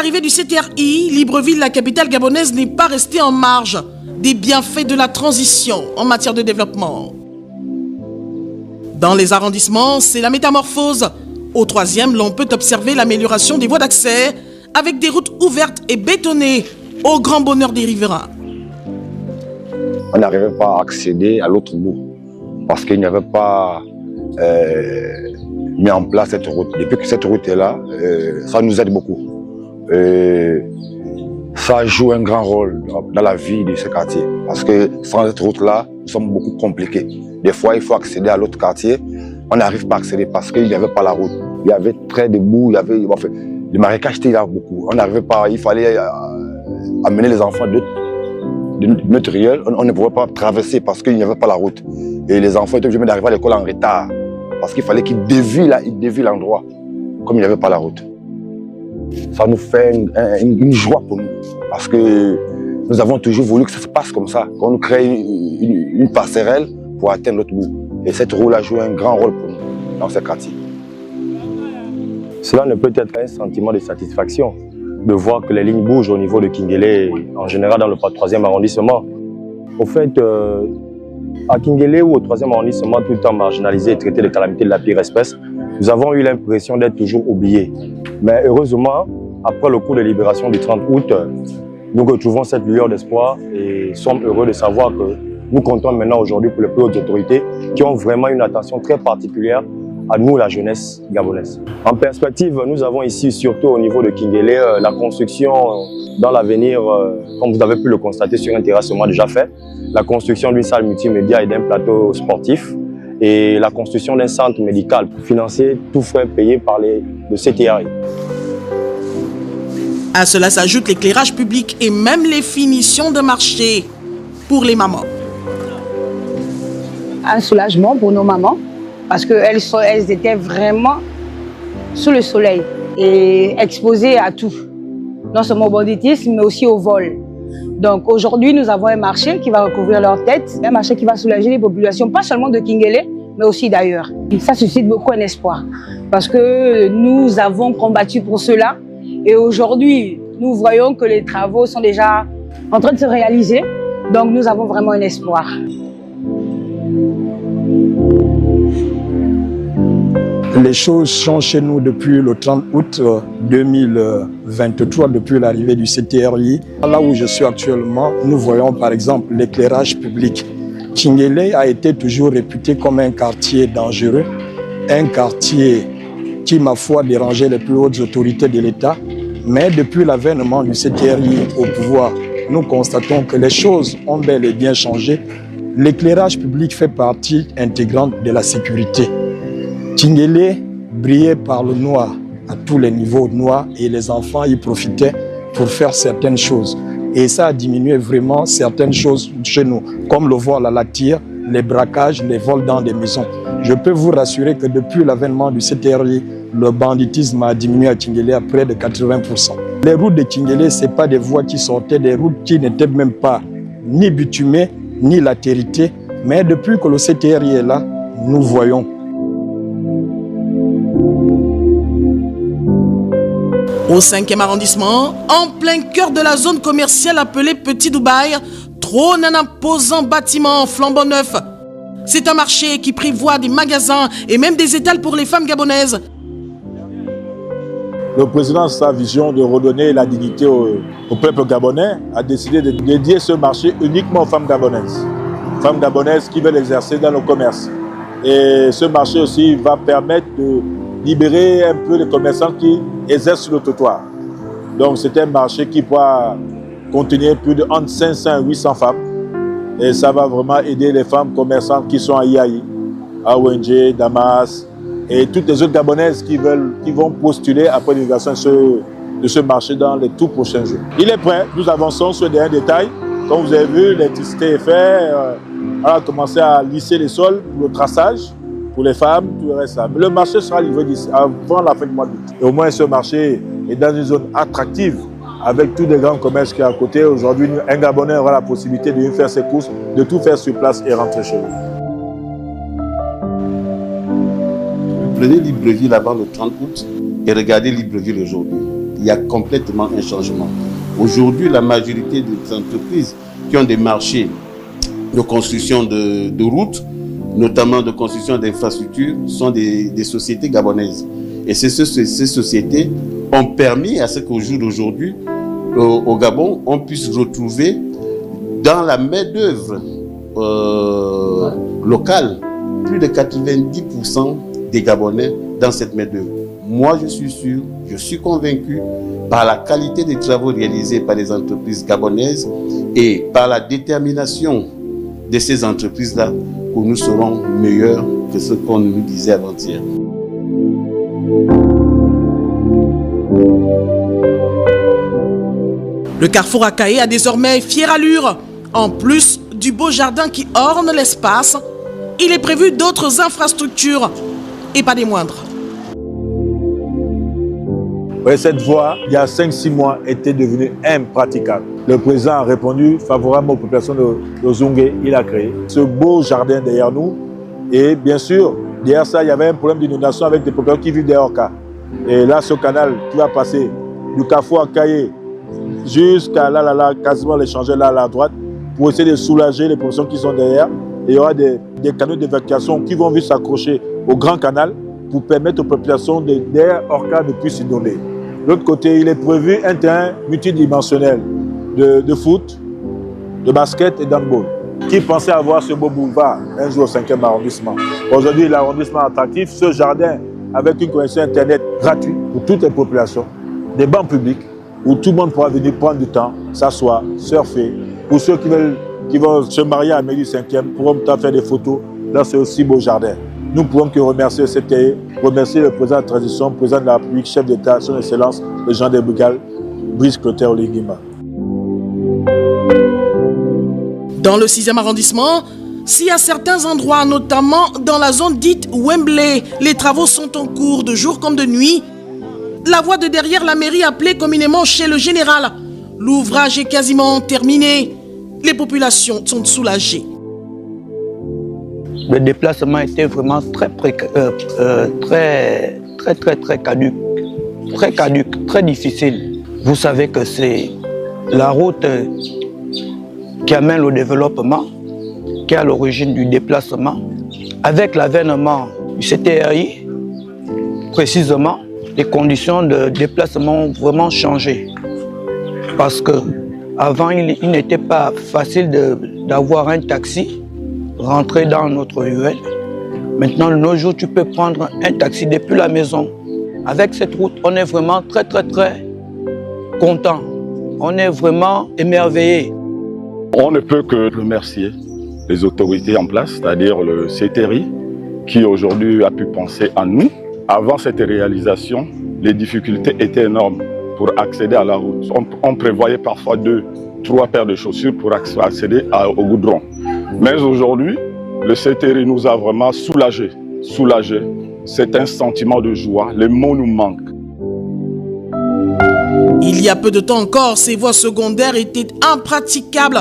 l'arrivée du CTRI, Libreville, la capitale gabonaise, n'est pas restée en marge des bienfaits de la transition en matière de développement. Dans les arrondissements, c'est la métamorphose. Au 3e, l'on peut observer l'amélioration des voies d'accès avec des routes ouvertes et bétonnées au grand bonheur des riverains. On n'arrivait pas à accéder à l'autre bout parce qu'il n'y avait pas mis en place cette route. Depuis que cette route est là, ça nous aide beaucoup. Ça joue un grand rôle dans la vie de ce quartier parce que sans cette route-là, nous sommes beaucoup compliqués. Des fois, il faut accéder à l'autre quartier. On n'arrive pas à accéder parce qu'il n'y avait pas la route. Il y avait très de boue, il y avait, enfin, le marécage était là beaucoup. On n'arrivait pas, il fallait amener les enfants de notre riel. On ne pouvait pas traverser parce qu'il n'y avait pas la route. Et les enfants étaient obligés d'arriver à l'école en retard parce qu'il fallait qu'ils dévient l'endroit comme il n'y avait pas la route. Ça nous fait une joie pour nous parce que nous avons toujours voulu que ça se passe comme ça, qu'on nous crée une passerelle pour atteindre l'autre bout. Et cette roue a joué un grand rôle pour nous dans ce quartier. Cela ne peut être un sentiment de satisfaction de voir que les lignes bougent au niveau de Kinguélé, en général dans le 3e arrondissement. Au fait, à Kinguélé ou au 3e arrondissement, tout le temps marginalisé et traité de calamité de la pire espèce, nous avons eu l'impression d'être toujours oubliés. Mais heureusement, après le coup de libération du 30 août, nous retrouvons cette lueur d'espoir et sommes heureux de savoir que nous comptons maintenant aujourd'hui pour les plus hautes autorités qui ont vraiment une attention très particulière à nous, la jeunesse gabonaise. En perspective, nous avons ici, surtout au niveau de Kinguélé, la construction dans l'avenir, comme vous avez pu le constater sur un terrassement déjà fait, la construction d'une salle multimédia et d'un plateau sportif et la construction d'un centre médical financé, tout frais payé par le CTRI. À cela s'ajoute l'éclairage public et même les finitions de marché pour les mamans. Un soulagement pour nos mamans parce qu'elles étaient vraiment sous le soleil et exposées à tout, non seulement au banditisme mais aussi au vol. Donc aujourd'hui nous avons un marché qui va recouvrir leur tête, un marché qui va soulager les populations, pas seulement de Kinguélé mais aussi d'ailleurs. Ça suscite beaucoup un espoir parce que nous avons combattu pour cela et aujourd'hui nous voyons que les travaux sont déjà en train de se réaliser, donc nous avons vraiment un espoir. Les choses changent chez nous depuis le 30 août 2023, depuis l'arrivée du CTRI. Là où je suis actuellement, nous voyons par exemple l'éclairage public. Kinguélé a été toujours réputé comme un quartier dangereux, un quartier qui, ma foi, dérangeait les plus hautes autorités de l'État. Mais depuis l'avènement du CTRI au pouvoir, nous constatons que les choses ont bel et bien changé. L'éclairage public fait partie intégrante de la sécurité. Kinguélé brillait par le noir, à tous les niveaux noirs, et les enfants y profitaient pour faire certaines choses. Et ça a diminué vraiment certaines choses chez nous, comme le vol à la tire, les braquages, les vols dans des maisons. Je peux vous rassurer que depuis l'avènement du CTRI, le banditisme a diminué à Kinguélé à près de 80%. Les routes de Kinguélé, ce n'est pas des voies qui sortaient, des routes qui n'étaient même pas ni bitumées, ni latérité. Mais depuis que le CTRI est là, nous voyons. Au 5e arrondissement, en plein cœur de la zone commerciale appelée Petit Dubaï, trône un imposant bâtiment flambant neuf. C'est un marché qui prévoit des magasins et même des étals pour les femmes gabonaises. Le président, sa vision de redonner la dignité au peuple gabonais, a décidé de dédier ce marché uniquement aux femmes gabonaises. Femmes gabonaises qui veulent exercer dans le commerce. Et ce marché aussi va permettre de libérer un peu les commerçants qui exercent sur le trottoir. Donc c'est un marché qui pourra contenir plus de entre 500 et 800 femmes. Et ça va vraiment aider les femmes commerçantes qui sont à Yaï, à ONG, Damas, et toutes les autres Gabonaises qui vont postuler après l'ouverture de ce marché dans les tout prochains jours. Il est prêt, nous avançons sur des détails. Comme vous avez vu, l'électricité est faite, on a commencé à lisser les sols pour le traçage, pour les femmes, tout le reste. Mais le marché sera livré avant la fin du mois d'août. Et au moins ce marché est dans une zone attractive, avec tous les grands commerces qui sont à côté. Aujourd'hui, un Gabonais aura la possibilité de faire ses courses, de tout faire sur place et rentrer chez lui. Prenez Libreville avant le 30 août et regardez Libreville aujourd'hui. il y a complètement un changement. Aujourd'hui, la majorité des entreprises qui ont des marchés de construction de routes, notamment de construction d'infrastructures, sont des sociétés gabonaises. Et ces sociétés ont permis à ce qu'au jour d'aujourd'hui, au Gabon, on puisse retrouver dans la main-d'œuvre locale plus de 90% des Gabonais dans cette main-d'œuvre. Moi, je suis sûr, je suis convaincu par la qualité des travaux réalisés par les entreprises gabonaises et par la détermination de ces entreprises-là que nous serons meilleurs que ce qu'on nous disait avant-hier. Le carrefour Akaé a désormais fière allure. En plus du beau jardin qui orne l'espace, il est prévu d'autres infrastructures, et pas des moindres. Ouais, cette voie, il y a 5-6 mois, était devenue impraticable. Le président a répondu favorablement aux populations de Zungué. Il a créé ce beau jardin derrière nous. Et bien sûr, derrière ça, il y avait un problème d'inondation avec des populations qui vivent des Orcas. Et là, ce canal qui va passer du carrefour Akaé jusqu'à là, quasiment l'échanger là à droite, pour essayer de soulager les populations qui sont derrière. Et il y aura des canaux d'évacuation qui vont vite s'accrocher au grand canal pour permettre aux populations derrière Orca de plus s'inonder. De l'autre côté, il est prévu un terrain multidimensionnel de foot, de basket et d'handball. Qui pensait avoir ce beau boulevard un jour au 5e arrondissement? Aujourd'hui, l'arrondissement attractif, ce jardin avec une connexion Internet gratuite pour toutes les populations, des bancs publics où tout le monde pourra venir prendre du temps, s'asseoir, surfer. Pour ceux qui vont se marier à Mairie 5e, pourront faire des photos dans ce aussi beau jardin. Nous ne pouvons que remercier le CTE, remercier le président de la transition, le président de la République, chef d'État, son excellence, le Jean de Bugal, Brice Clotaire Oligima. Dans le 6e arrondissement, si à certains endroits, notamment dans la zone dite Wembley, les travaux sont en cours de jour comme de nuit, la voie de derrière la mairie appelée communément chez le général. L'ouvrage est quasiment terminé. Les populations sont soulagées. Le déplacement était vraiment très caduc, très difficile. Vous savez que c'est la route qui amène au développement, qui est à l'origine du déplacement. Avec l'avènement du CTRI, précisément, les conditions de déplacement ont vraiment changé. Parce qu'avant, il n'était pas facile d'avoir un taxi, rentrer dans notre ruelle. Maintenant, de nos jours, tu peux prendre un taxi depuis la maison. Avec cette route, on est vraiment très content. On est vraiment émerveillé. On ne peut que remercier les autorités en place, c'est-à-dire le CTRI, qui aujourd'hui a pu penser à nous. Avant cette réalisation, les difficultés étaient énormes pour accéder à la route. On prévoyait parfois 2-3 paires de chaussures pour accéder au goudron. Mais aujourd'hui, le CTRI nous a vraiment soulagés. C'est un sentiment de joie. Les mots nous manquent. Il y a peu de temps encore, ces voies secondaires étaient impraticables.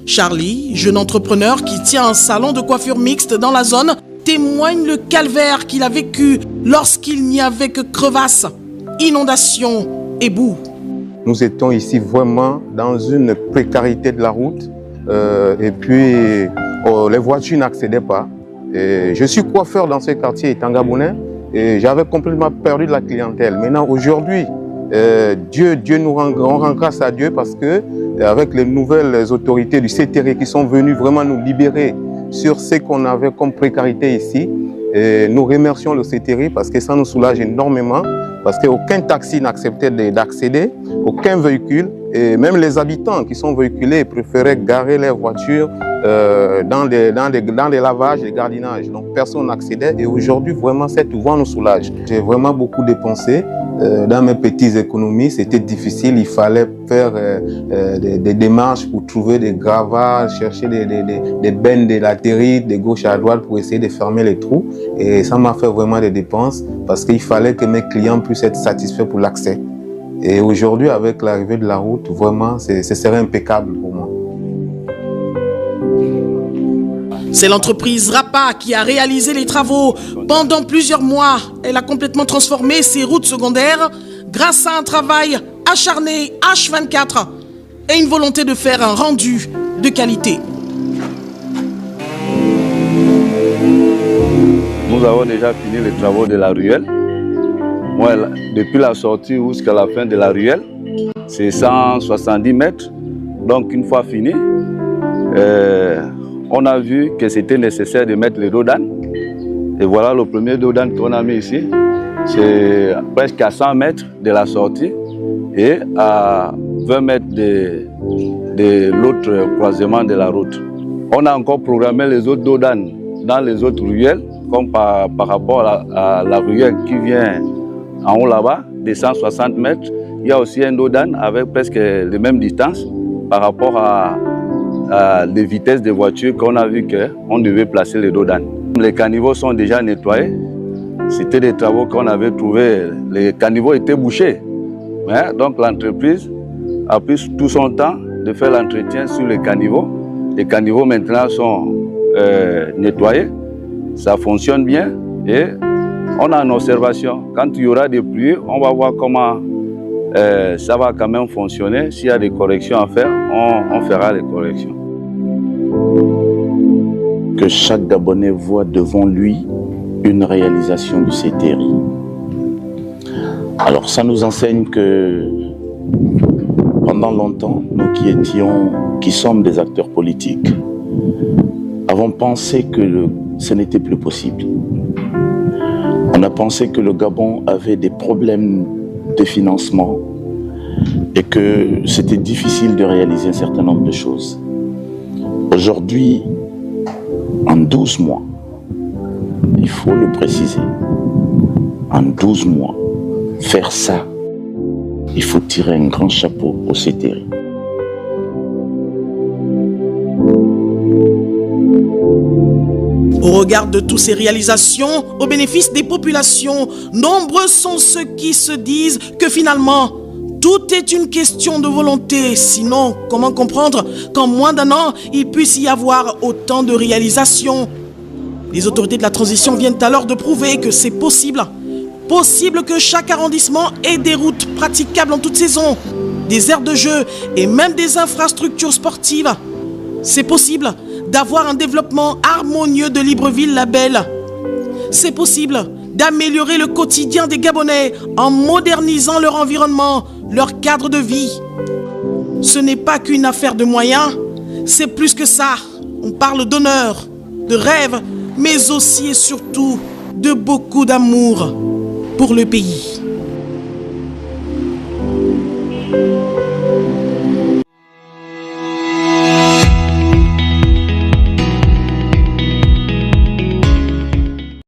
Charlie, jeune entrepreneur qui tient un salon de coiffure mixte dans la zone, témoigne le calvaire qu'il a vécu lorsqu'il n'y avait que crevasses, inondations et boue. Nous étions ici vraiment dans une précarité de la route et puis les voitures n'accédaient pas. Et je suis coiffeur dans ce quartier étant gabonais et j'avais complètement perdu de la clientèle. Maintenant, aujourd'hui, on rend grâce à Dieu parce que avec les nouvelles autorités du CTRI qui sont venues vraiment nous libérer sur ce qu'on avait comme précarité ici, et nous remercions le CTRI parce que ça nous soulage énormément, parce qu'aucun taxi n'acceptait d'accéder, aucun véhicule, et même les habitants qui sont véhiculés préféraient garer leurs voitures dans les lavages, les gardiennages. Donc personne n'accédait et aujourd'hui vraiment cette voie nous soulage. J'ai vraiment beaucoup dépensé dans mes petites économies, c'était difficile, il fallait faire des démarches pour trouver des gravats, chercher des bennes de latérite de gauche à droite pour essayer de fermer les trous et ça m'a fait vraiment des dépenses parce qu'il fallait que mes clients puissent être satisfaits pour l'accès. Et aujourd'hui, avec l'arrivée de la route, vraiment, ce serait impeccable pour moi. C'est l'entreprise Rapa qui a réalisé les travaux. Pendant plusieurs mois, elle a complètement transformé ses routes secondaires grâce à un travail acharné H24 et une volonté de faire un rendu de qualité. Nous avons déjà fini les travaux de la ruelle. Moi, depuis la sortie jusqu'à la fin de la ruelle, c'est 170 mètres. Donc, une fois fini, on a vu que c'était nécessaire de mettre les dos d'âne. Et voilà le premier dos d'âne qu'on a mis ici. C'est presque à 100 mètres de la sortie et à 20 mètres de l'autre croisement de la route. On a encore programmé les autres dos d'âne dans les autres ruelles, comme par rapport à la ruelle qui vient en haut là-bas, de 160 mètres. Il y a aussi un dos d'âne avec presque les mêmes distances par rapport à les vitesses des voitures qu'on a vu qu'on devait placer les dos d'âne. Les caniveaux sont déjà nettoyés. C'était des travaux qu'on avait trouvés. Les caniveaux étaient bouchés. Donc l'entreprise a pris tout son temps de faire l'entretien sur les caniveaux. Les caniveaux maintenant sont nettoyés. Ça fonctionne bien et on a une observation. Quand il y aura des pluies, on va voir comment ça va quand même fonctionner. S'il y a des corrections à faire, on fera les corrections. Que chaque Gabonais voit devant lui une réalisation du CTRI. Alors ça nous enseigne que pendant longtemps, nous qui sommes des acteurs politiques, avons pensé que ce n'était plus possible. On a pensé que le Gabon avait des problèmes de financement et que c'était difficile de réaliser un certain nombre de choses. Aujourd'hui, en 12 mois, il faut le préciser, en 12 mois, faire ça, il faut tirer un grand chapeau au CTRI. Au regard de toutes ces réalisations, au bénéfice des populations, nombreux sont ceux qui se disent que finalement, tout est une question de volonté. Sinon, comment comprendre qu'en moins d'1 an, il puisse y avoir autant de réalisations? Les autorités de la transition viennent alors de prouver que c'est possible. Possible que chaque arrondissement ait des routes praticables en toute saison, des aires de jeu et même des infrastructures sportives. C'est possible d'avoir un développement harmonieux de Libreville la Belle. C'est possible d'améliorer le quotidien des Gabonais en modernisant leur environnement, leur cadre de vie. Ce n'est pas qu'une affaire de moyens, c'est plus que ça. On parle d'honneur, de rêve, mais aussi et surtout de beaucoup d'amour pour le pays.